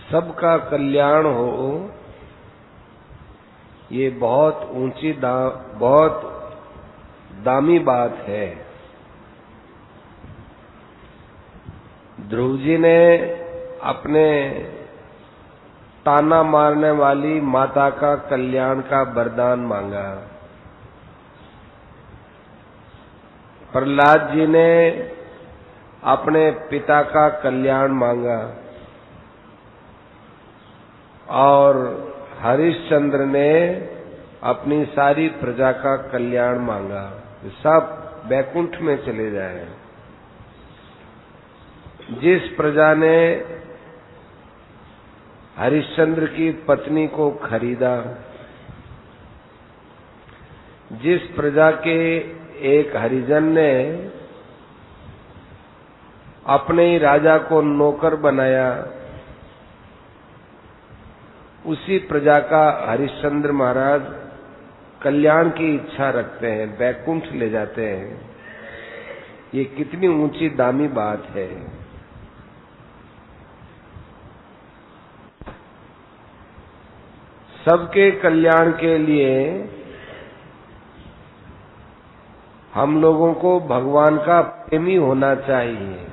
सबका कल्याण हो, ये बहुत ऊंची बहुत दामी बात है। ध्रुव जी ने अपने ताना मारने वाली माता का कल्याण का वरदान मांगा। प्रहलाद जी ने अपने पिता का कल्याण मांगा और हरिश्चंद्र ने अपनी सारी प्रजा का कल्याण मांगा, सब बैकुंठ में चले जाएं। जिस प्रजा ने हरिश्चंद्र की पत्नी को खरीदा, जिस प्रजा के एक हरिजन ने अपने ही राजा को नौकर बनाया, उसी प्रजा का हरिश्चंद्र महाराज कल्याण की इच्छा रखते हैं, बैकुंठ ले जाते हैं। ये कितनी ऊंची दामी बात है। सबके कल्याण के लिए हम लोगों को भगवान का प्रेमी होना चाहिए।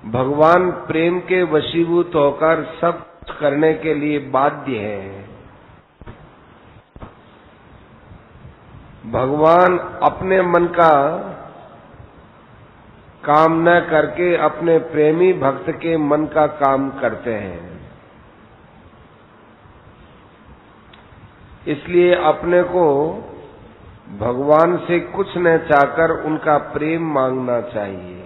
भगवान प्रेम के वशीभूत होकर सब कुछ करने के लिए बाध्य हैं। भगवान अपने मन का काम न करके अपने प्रेमी भक्त के मन का काम करते हैं। इसलिए अपने को भगवान से कुछ न चाहकर उनका प्रेम मांगना चाहिए।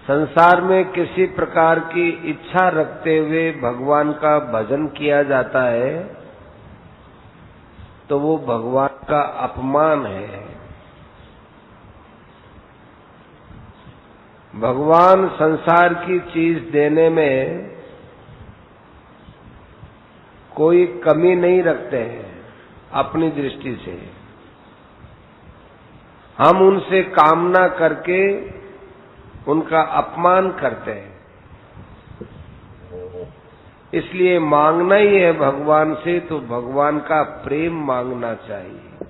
संसार में किसी प्रकार की इच्छा रखते हुए भगवान का भजन किया जाता है तो वो भगवान का अपमान है। भगवान संसार की चीज देने में कोई कमी नहीं रखते हैं। अपनी दृष्टि से हम उनसे कामना करके उनका अपमान करते हैं। इसलिए मांगना ही है भगवान से तो भगवान का प्रेम मांगना चाहिए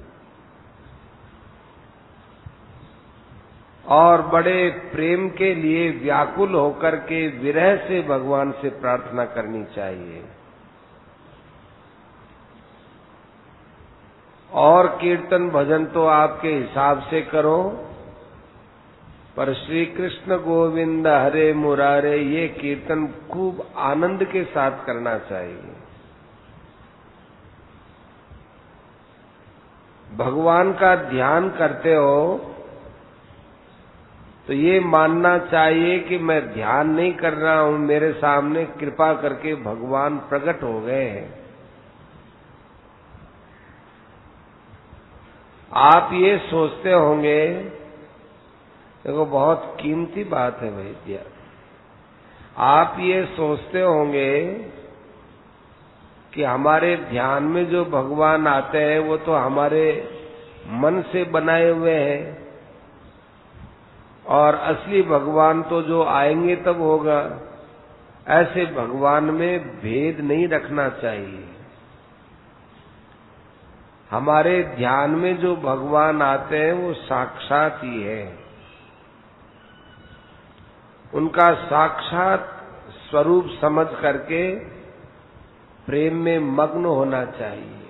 और बड़े प्रेम के लिए व्याकुल होकर के विरह से भगवान से प्रार्थना करनी चाहिए। और कीर्तन भजन तो आपके हिसाब से करो, पर श्री कृष्ण गोविंद हरे मुरारे ये कीर्तन खूब आनंद के साथ करना चाहिए। भगवान का ध्यान करते हो तो ये मानना चाहिए कि मैं ध्यान नहीं कर रहा हूं, मेरे सामने कृपा करके भगवान प्रकट हो गए हैं। आप ये सोचते होंगे, देखो बहुत कीमती बात है भैया, आप ये सोचते होंगे कि हमारे ध्यान में जो भगवान आते हैं वो तो हमारे मन से बनाए हुए हैं और असली भगवान तो जो आएंगे तब होगा। ऐसे भगवान में भेद नहीं रखना चाहिए। हमारे ध्यान में जो भगवान आते हैं वो साक्षात ही है। उनका साक्षात स्वरूप समझ करके प्रेम में मग्न होना चाहिए।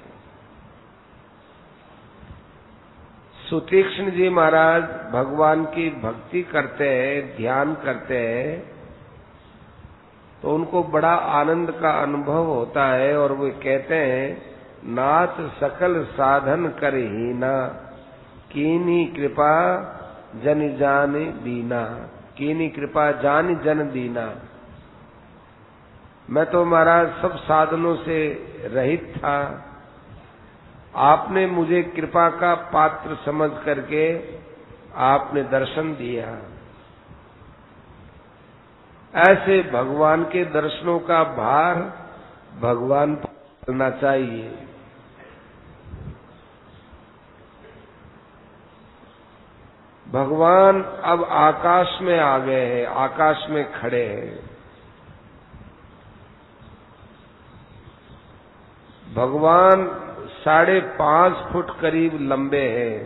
सुतीक्ष्ण जी महाराज भगवान की भक्ति करते हैं, ध्यान करते हैं, तो उनको बड़ा आनंद का अनुभव होता है और वे कहते हैं, नाथ सकल साधन कर हीना, कीनी कृपा जन जान दीना, कीनी कृपा जान जन दीना। मैं तो महाराज सब साधनों से रहित था, आपने मुझे कृपा का पात्र समझ करके आपने दर्शन दिया। ऐसे भगवान के दर्शनों का भार भगवान पर डालना चाहिए। भगवान अब आकाश में आ गए हैं, आकाश में खड़े हैं। भगवान 5.5 फुट करीब लंबे हैं,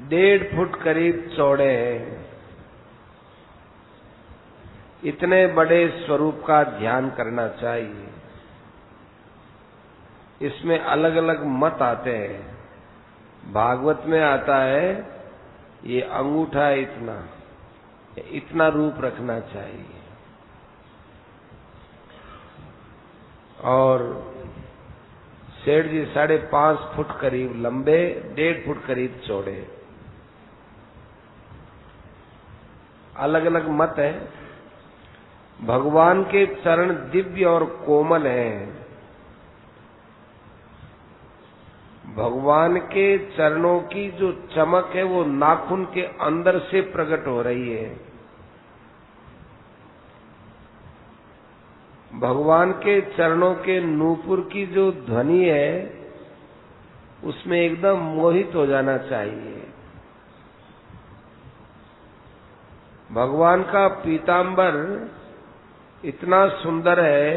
1.5 फुट करीब चौड़े हैं। इतने बड़े स्वरूप का ध्यान करना चाहिए। इसमें अलग अलग मत आते हैं। भागवत में आता है ये अंगूठा इतना रूप रखना चाहिए, और सेठ जी 5.5 फुट करीब लंबे, 1.5 फुट करीब चौड़े। अलग अलग मत है। भगवान के चरण दिव्य और कोमल हैं। भगवान के चरणों की जो चमक है वो नाखून के अंदर से प्रकट हो रही है। भगवान के चरणों के नूपुर की जो ध्वनि है उसमें एकदम मोहित हो जाना चाहिए। भगवान का पीतांबर इतना सुंदर है,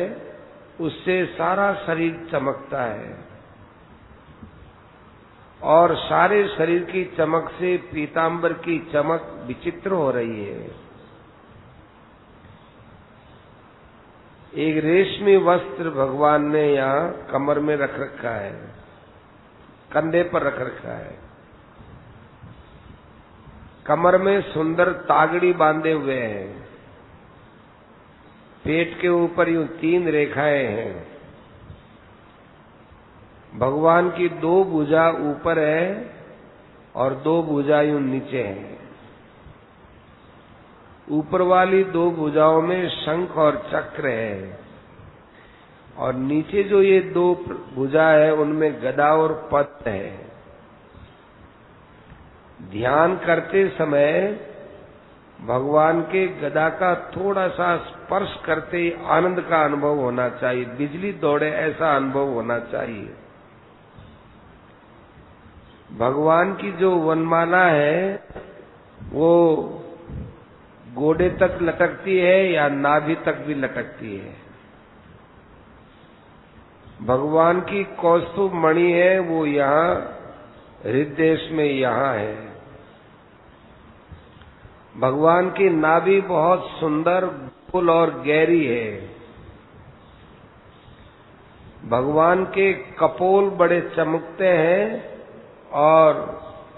उससे सारा शरीर चमकता है, और सारे शरीर की चमक से पीतांबर की चमक विचित्र हो रही है। एक रेशमी वस्त्र भगवान ने यहाँ कमर में रख रखा है, कंधे पर रख रखा है। कमर में सुंदर तागड़ी बांधे हुए हैं। पेट के ऊपर यूं 3 रेखाएं हैं। भगवान की 2 भुजा ऊपर है और 2 भुजा यूं नीचे है। ऊपर वाली 2 भुजाओं में शंख और चक्र है, और नीचे जो ये 2 भुजा है उनमें गदा और पद्म है। ध्यान करते समय भगवान के गदा का थोड़ा सा स्पर्श करते ही आनंद का अनुभव होना चाहिए। बिजली दौड़े ऐसा अनुभव होना चाहिए। भगवान की जो वनमाला है वो गोडे तक लटकती है या नाभि तक भी लटकती है। भगवान की कौस्तुभ मणि है वो यहाँ हृदय में यहाँ है। भगवान की नाभि बहुत सुंदर, गोल और गहरी है। भगवान के कपोल बड़े चमकते हैं और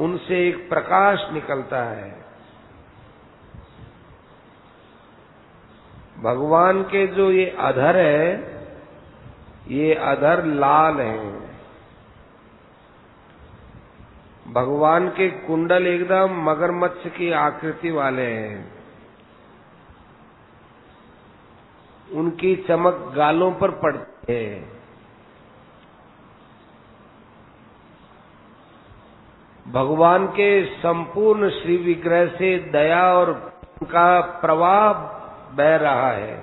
उनसे एक प्रकाश निकलता है। भगवान के जो ये अधर है, ये अधर लाल हैं। भगवान के कुंडल एकदम मगरमच्छ की आकृति वाले हैं। उनकी चमक गालों पर पड़ती है। भगवान के संपूर्ण श्री विग्रह से दया और उनका प्रवाह बह रहा है।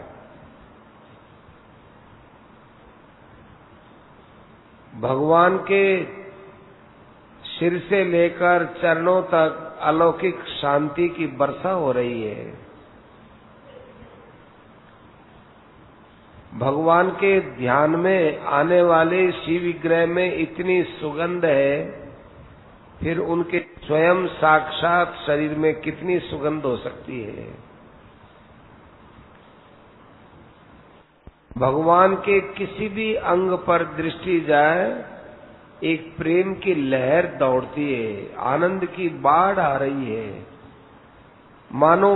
भगवान के सिर से लेकर चरणों तक अलौकिक शांति की वर्षा हो रही है। भगवान के ध्यान में आने वाले शिव विग्रह में इतनी सुगंध है, फिर उनके स्वयं साक्षात शरीर में कितनी सुगंध हो सकती है। भगवान के किसी भी अंग पर दृष्टि जाए, एक प्रेम की लहर दौड़ती है, आनंद की बाढ़ आ रही है। मानो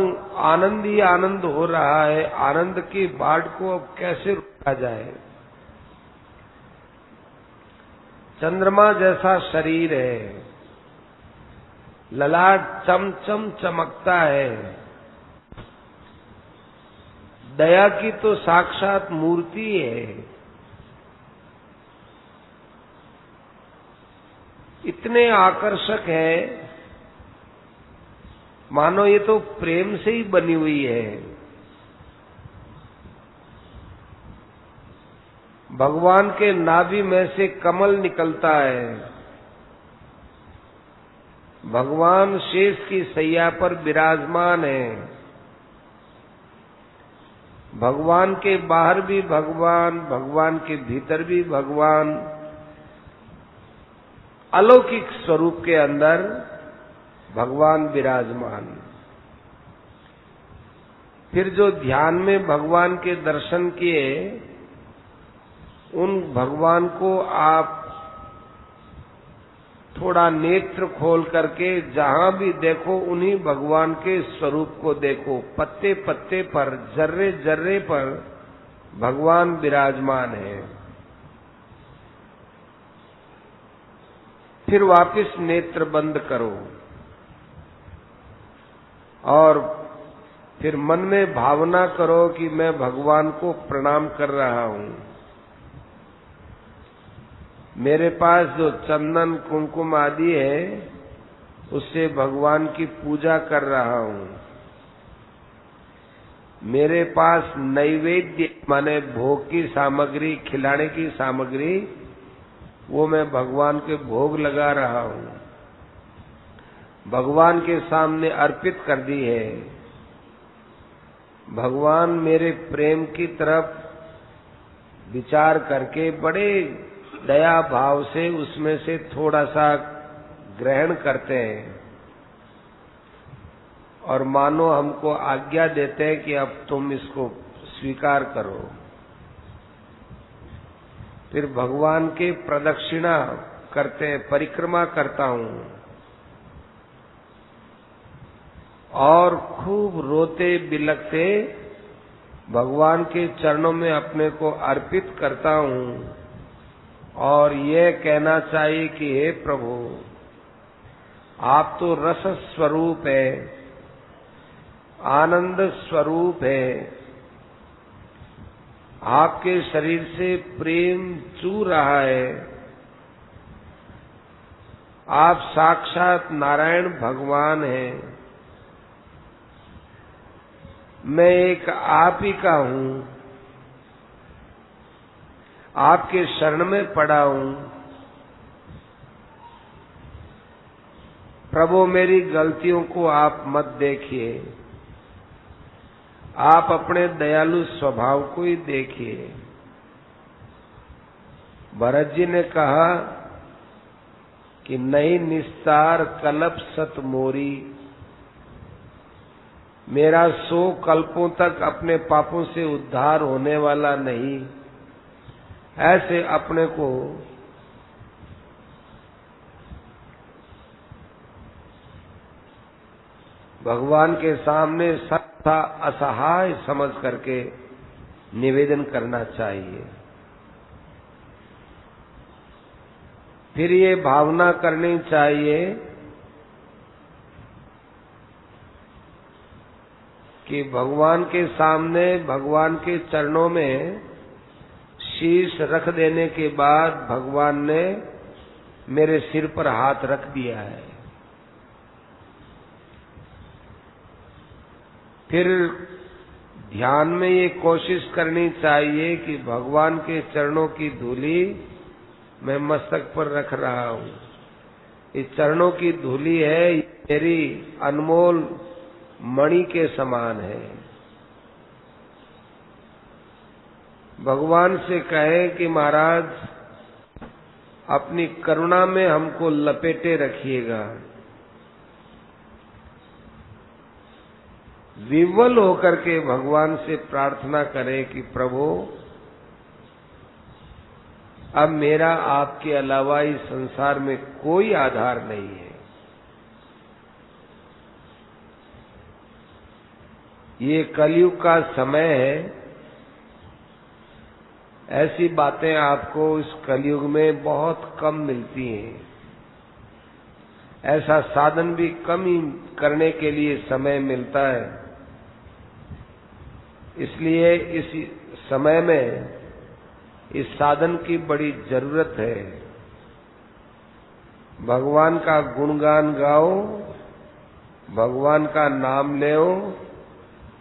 आनंद ही आनंद हो रहा है। आनंद की बाढ़ को अब कैसे रोका जाए। चंद्रमा जैसा शरीर है, ललाट चमचम चमकता है। दया की तो साक्षात मूर्ति है। इतने आकर्षक है, मानो ये तो प्रेम से ही बनी हुई है। भगवान के नाभि में से कमल निकलता है। भगवान शेष की सैया पर विराजमान है। भगवान के बाहर भी भगवान, भगवान के भीतर भी भगवान, अलौकिक स्वरूप के अंदर भगवान विराजमान। फिर जो ध्यान में भगवान के दर्शन किए, उन भगवान को आप थोड़ा नेत्र खोल करके जहां भी देखो उन्हीं भगवान के स्वरूप को देखो। पत्ते पत्ते पर, जर्रे जर्रे पर भगवान विराजमान है। फिर वापस नेत्र बंद करो और फिर मन में भावना करो कि मैं भगवान को प्रणाम कर रहा हूं। मेरे पास जो चंदन कुमकुम आदि है उससे भगवान की पूजा कर रहा हूं। मेरे पास नैवेद्य माने भोग की सामग्री, खिलाने की सामग्री, वो मैं भगवान के भोग लगा रहा हूं, भगवान के सामने अर्पित कर दी है। भगवान मेरे प्रेम की तरफ विचार करके बड़े दया भाव से उसमें से थोड़ा सा ग्रहण करते हैं और मानो हमको आज्ञा देते हैं कि अब तुम इसको स्वीकार करो। फिर भगवान के प्रदक्षिणा करते हैं, परिक्रमा करता हूं और खूब रोते बिलखते भगवान के चरणों में अपने को अर्पित करता हूं और ये कहना चाहिए कि हे प्रभु, आप तो रस स्वरूप है, आनंद स्वरूप है, आपके शरीर से प्रेम चू रहा है, आप साक्षात नारायण भगवान हैं। मैं एक आप ही का हूं, आपके शरण में पड़ा हूं। प्रभु मेरी गलतियों को आप मत देखिए, आप अपने दयालु स्वभाव को ही देखिए। भरत जी ने कहा कि नहीं निस्तार कल्प सत मोरी, मेरा 100 कल्पों तक अपने पापों से उद्धार होने वाला नहीं। ऐसे अपने को भगवान के सामने सत्ता असहाय समझ करके निवेदन करना चाहिए। फिर ये भावना करनी चाहिए कि भगवान के सामने, भगवान के चरणों में शीश रख देने के बाद भगवान ने मेरे सिर पर हाथ रख दिया है। फिर ध्यान में ये कोशिश करनी चाहिए कि भगवान के चरणों की धूली मैं मस्तक पर रख रहा हूं। इस चरणों की धूली है, मेरी अनमोल मणि के समान है। भगवान से कहे कि महाराज अपनी करुणा में हमको लपेटे रखिएगा। विवल होकर के भगवान से प्रार्थना करें कि प्रभु अब मेरा आपके अलावा इस संसार में कोई आधार नहीं है। ये कलयुग का समय है, ऐसी बातें आपको इस कलयुग में बहुत कम मिलती हैं। ऐसा साधन भी कम ही करने के लिए समय मिलता है। इसलिए इस समय में इस साधन की बड़ी जरूरत है। भगवान का गुणगान गाओ, भगवान का नाम लो,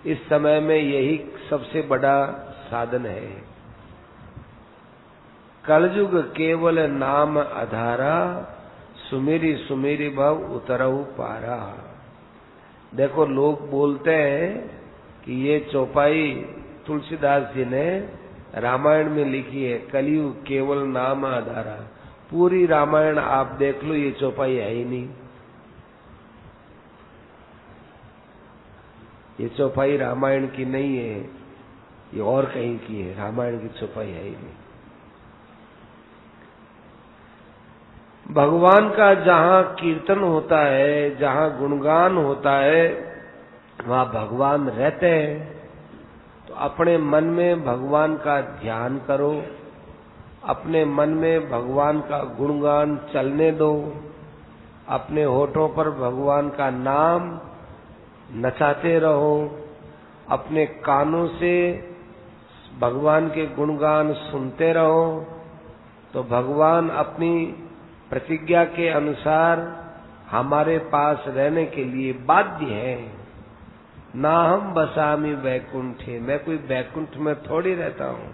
इस समय में यही सबसे बड़ा साधन है। कलयुग केवल नाम आधारा, सुमेरी सुमेरी भव उतरहु पारा। देखो लोग बोलते हैं कि ये चौपाई तुलसीदास जी ने रामायण में लिखी है, कलयुग केवल नाम आधारा। पूरी रामायण आप देख लो, ये चौपाई है ही नहीं। ये चौपाई रामायण की नहीं है, ये और कहीं की है। रामायण की चौपाई है ही नहीं। भगवान का जहाँ कीर्तन होता है, जहाँ गुणगान होता है, वहाँ भगवान रहते हैं। तो अपने मन में भगवान का ध्यान करो, अपने मन में भगवान का गुणगान चलने दो, अपने होठों पर भगवान का नाम नचाते रहो, अपने कानों से भगवान के गुणगान सुनते रहो। तो भगवान अपनी प्रतिज्ञा के अनुसार हमारे पास रहने के लिए बाध्य है। ना हम बसामी वैकुंठे, मैं कोई वैकुंठ में थोड़ी रहता हूँ।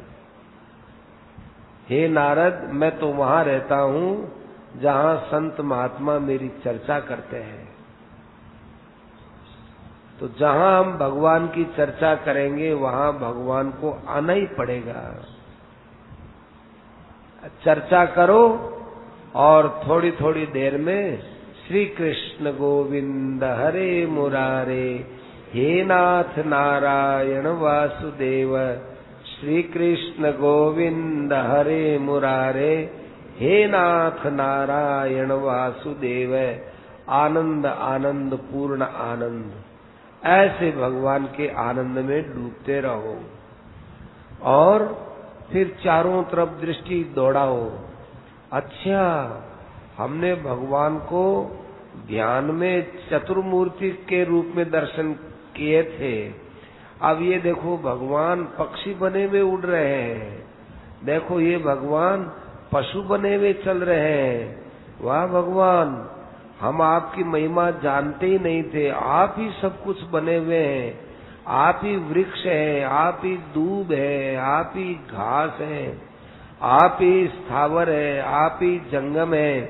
हे नारद, मैं तो वहां रहता हूँ जहां संत महात्मा मेरी चर्चा करते हैं। तो जहां हम भगवान की चर्चा करेंगे वहां भगवान को आना ही पड़ेगा। चर्चा करो और थोड़ी थोड़ी देर में श्री कृष्ण गोविंद हरे मुरारे, हे नाथ नारायण वासुदेव, श्री कृष्ण गोविंद हरे मुरारे, हे नाथ नारायण वासुदेव। आनंद आनंद पूर्ण आनंद, ऐसे भगवान के आनंद में डूबते रहो और फिर चारों तरफ दृष्टि दौड़ाओ। अच्छा, हमने भगवान को ध्यान में चतुर्मूर्ति के रूप में दर्शन किए थे, अब ये देखो भगवान पक्षी बने हुए उड़ रहे हैं, देखो ये भगवान पशु बने हुए चल रहे हैं। वाह भगवान, हम आपकी महिमा जानते ही नहीं थे, आप ही सब कुछ बने हुए हैं। आप ही वृक्ष हैं, आप ही दूब है, आप ही घास है, आप ही स्थावर है, आप ही जंगम है,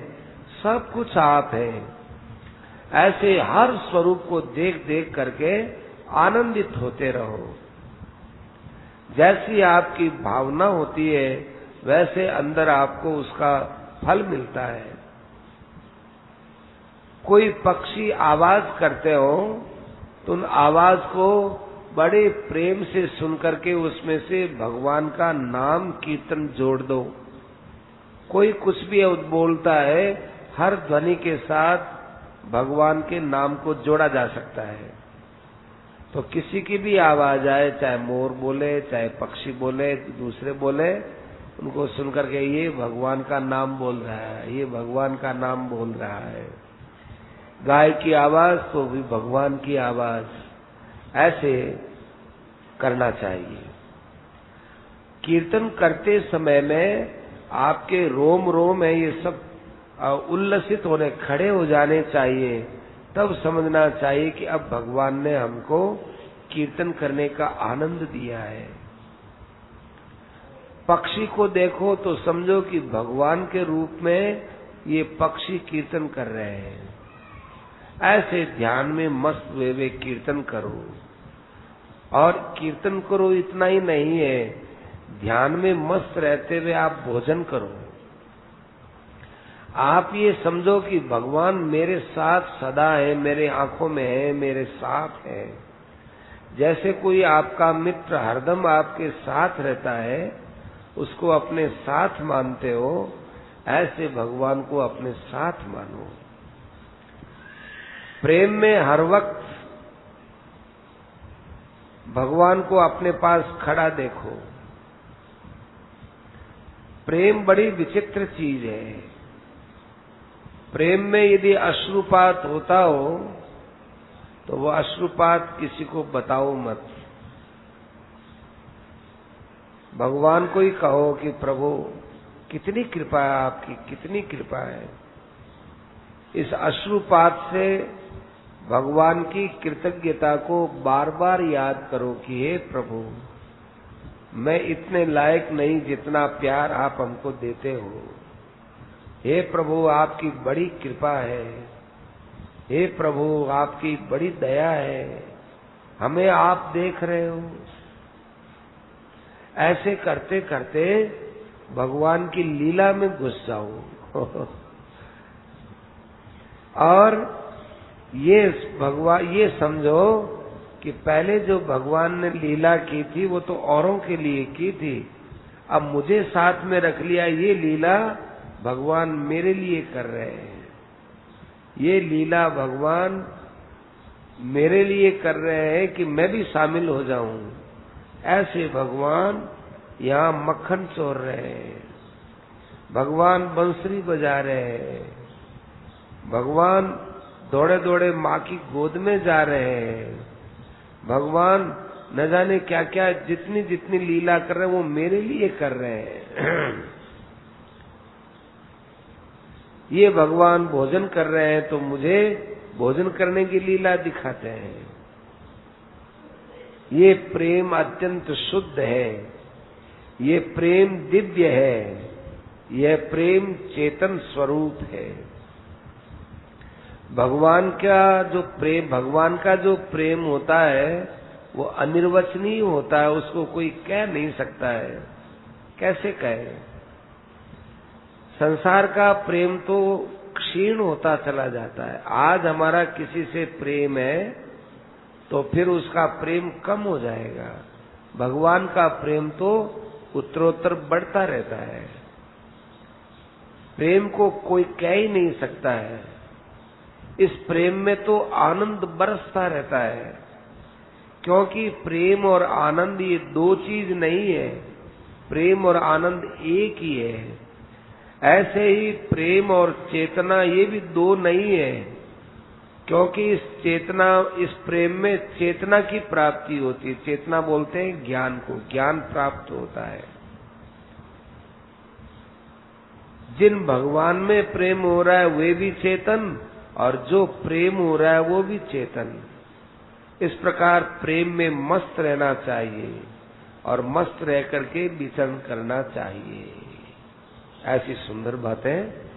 सब कुछ आप हैं। ऐसे हर स्वरूप को देख देख करके आनंदित होते रहो। जैसी आपकी भावना होती है वैसे अंदर आपको उसका फल मिलता है। कोई पक्षी आवाज करते हो तो उन आवाज को बड़े प्रेम से सुन करके उसमें से भगवान का नाम कीर्तन जोड़ दो। कोई कुछ भी बोलता है, हर ध्वनि के साथ भगवान के नाम को जोड़ा जा सकता है। तो किसी की भी आवाज आए, चाहे मोर बोले, चाहे पक्षी बोले, दूसरे बोले, उनको सुनकर के ये भगवान का नाम बोल रहा है, ये भगवान का नाम बोल रहा है। गाय की आवाज तो भी भगवान की आवाज, ऐसे करना चाहिए। कीर्तन करते समय में आपके रोम रोम है ये सब उल्लसित होने, खड़े हो जाने चाहिए। तब समझना चाहिए कि अब भगवान ने हमको कीर्तन करने का आनंद दिया है। पक्षी को देखो तो समझो कि भगवान के रूप में ये पक्षी कीर्तन कर रहे हैं। ऐसे ध्यान में मस्त वे कीर्तन करो। और कीर्तन करो इतना ही नहीं है, ध्यान में मस्त रहते हुए आप भोजन करो। आप ये समझो कि भगवान मेरे साथ सदा है, मेरे आंखों में है, मेरे साथ है। जैसे कोई आपका मित्र हरदम आपके साथ रहता है, उसको अपने साथ मानते हो, ऐसे भगवान को अपने साथ मानो। प्रेम में हर वक्त भगवान को अपने पास खड़ा देखो। प्रेम बड़ी विचित्र चीज है। प्रेम में यदि अश्रुपात होता हो तो वो अश्रुपात किसी को बताओ मत। भगवान को ही कहो कि प्रभु कितनी कृपा है आपकी, कितनी कृपा है। इस अश्रुपात से भगवान की कृतज्ञता को बार बार याद करो कि हे प्रभु, मैं इतने लायक नहीं जितना प्यार आप हमको देते हो। हे प्रभु आपकी बड़ी कृपा है, हे प्रभु आपकी बड़ी दया है, हमें आप देख रहे हो। ऐसे करते करते भगवान की लीला में घुस जाओ। और ये समझो कि पहले जो भगवान ने लीला की थी वो तो औरों के लिए की थी, अब मुझे साथ में रख लिया, ये लीला भगवान मेरे लिए कर रहे हैं, ये लीला भगवान मेरे लिए कर रहे हैं कि मैं भी शामिल हो जाऊं। ऐसे भगवान यहाँ मक्खन चोर रहे हैं, भगवान बंसुरी बजा रहे हैं, भगवान दौड़े दौड़े माँ की गोद में जा रहे हैं, भगवान न जाने क्या क्या जितनी जितनी लीला कर रहे हैं वो मेरे लिए कर रहे हैं। ये भगवान भोजन कर रहे हैं तो मुझे भोजन करने की लीला दिखाते हैं। ये प्रेम अत्यंत शुद्ध है, ये प्रेम दिव्य है, यह प्रेम चेतन स्वरूप है। भगवान का जो प्रेम होता है वो अनिर्वचनीय होता है, उसको कोई कह नहीं सकता है। कैसे कहे? संसार का प्रेम तो क्षीण होता चला जाता है। आज हमारा किसी से प्रेम है तो फिर उसका प्रेम कम हो जाएगा। भगवान का प्रेम तो उत्तरोत्तर बढ़ता रहता है। प्रेम को कोई कह ही नहीं सकता है। इस प्रेम में तो आनंद बरसता रहता है, क्योंकि प्रेम और आनंद ये दो चीज नहीं है, प्रेम और आनंद एक ही है। ऐसे ही प्रेम और चेतना ये भी दो नहीं है, क्योंकि इस प्रेम में चेतना की प्राप्ति होती है। चेतना बोलते हैं ज्ञान को, ज्ञान प्राप्त होता है। जिन भगवान में प्रेम हो रहा है वे भी चेतन, और जो प्रेम हो रहा है वो भी चेतन। इस प्रकार प्रेम में मस्त रहना चाहिए और मस्त रह करके विचरण करना चाहिए। ऐसी सुंदर बातें